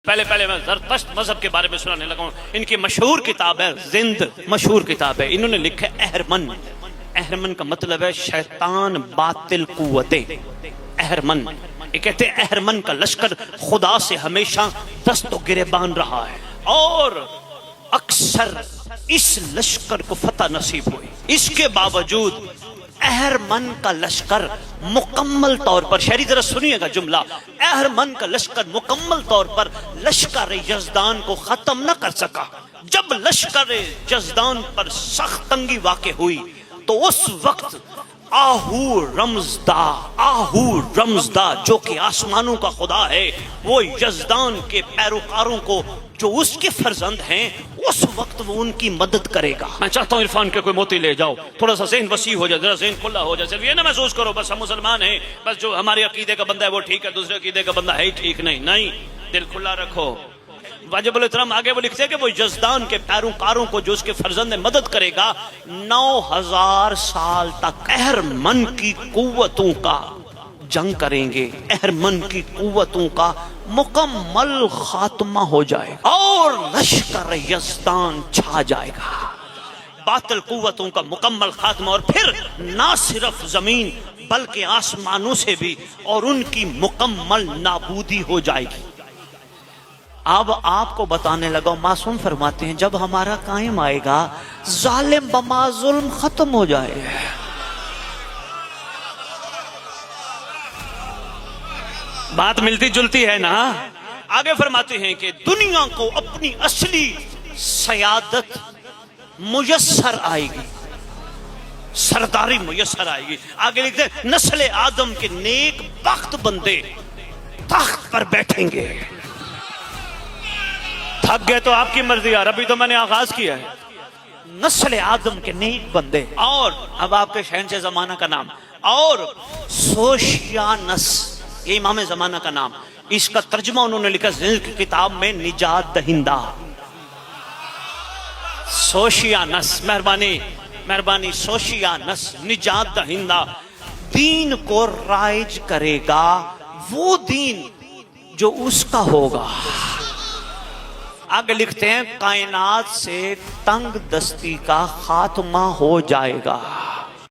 پہلے میں زرتشت مذہب کے بارے میں سنانے لگا ہوں. ان کی مشہور کتاب ہے زند، مشہور کتاب ہے. انہوں نے لکھا ہے اہرمن. اہرمن کا مطلب ہے شیطان باطل قوتیں. اہرمن یہ کہتے ہیں اہرمن کا لشکر خدا سے ہمیشہ دست و گریبان رہا ہے اور اکثر اس لشکر کو فتح نصیب ہوئی. اس کے باوجود اہرمن کا لشکر مکمل طور پر، شہری ذرا سنیے گا جملہ، اہرمن کا لشکر مکمل طور پر لشکر یزدان کو ختم نہ کر سکا. جب لشکر یزدان پر سخت تنگی واقع ہوئی تو اس وقت آہو رمزدہ جو کہ آسمانوں کا خدا ہے، وہ یزدان کے پیروکاروں کو جو اس کے فرزند ہیں اس وقت وہ ان کی مدد کرے گا. میں چاہتا ہوں عرفان کے کوئی موتی لے جاؤ، تھوڑا سا ذہن وسیع ہو جائے، ذرا ذہن کھلا ہو جائے. صرف یہ نہ محسوس کرو بس ہم مسلمان ہیں، بس جو ہمارے عقیدے کا بندہ ہے وہ ٹھیک ہے، دوسرے عقیدے کا بندہ ہے ہی ٹھیک نہیں. دل کھلا رکھو. واجب الاحترام آگے وہ لکھتے ہیں کہ وہ یزدان کے پیروکاروں کو جو اس کے فرزند ہے مدد کرے گا. 9000 سال تک اہرمن کی قوتوں کا جنگ کریں گے. اہرمن کی قوتوں کا مکمل خاتمہ ہو جائے گا اور لشکر یزدان چھا جائے گا. باطل قوتوں کا مکمل خاتمہ، اور پھر نہ صرف زمین بلکہ آسمانوں سے بھی، اور ان کی مکمل نابودی ہو جائے گی. اب آپ کو بتانے لگا، معصوم فرماتے ہیں جب ہمارا قائم آئے گا ظالم بما ظلم ختم ہو جائے. بات ملتی جلتی ہے نا. آگے فرماتے ہیں کہ دنیا کو اپنی اصلی سیادت میسر آئے گی، سرداری میسر آئے گی. آگے لکھتے ہیں نسل آدم کے نیک بخت بندے تخت پر بیٹھیں گے. تھک گئے تو آپ کی مرضی یار، ابھی تو میں نے آغاز کیا ہے. نسل آدم کے نیک بندے، اور اب آپ کے شہنشاہ زمانہ کا نام، اور سوشیانس یہ امام زمانہ کا نام. اس کا ترجمہ انہوں نے لکھا زند کی کتاب میں نجات دہندہ. سوشیانس، مہربانی سوشیانس نجات دہندہ، دین کو رائج کرے گا، وہ دین جو اس کا ہوگا. آگے لکھتے ہیں کائنات سے تنگ دستی کا خاتمہ ہو جائے گا.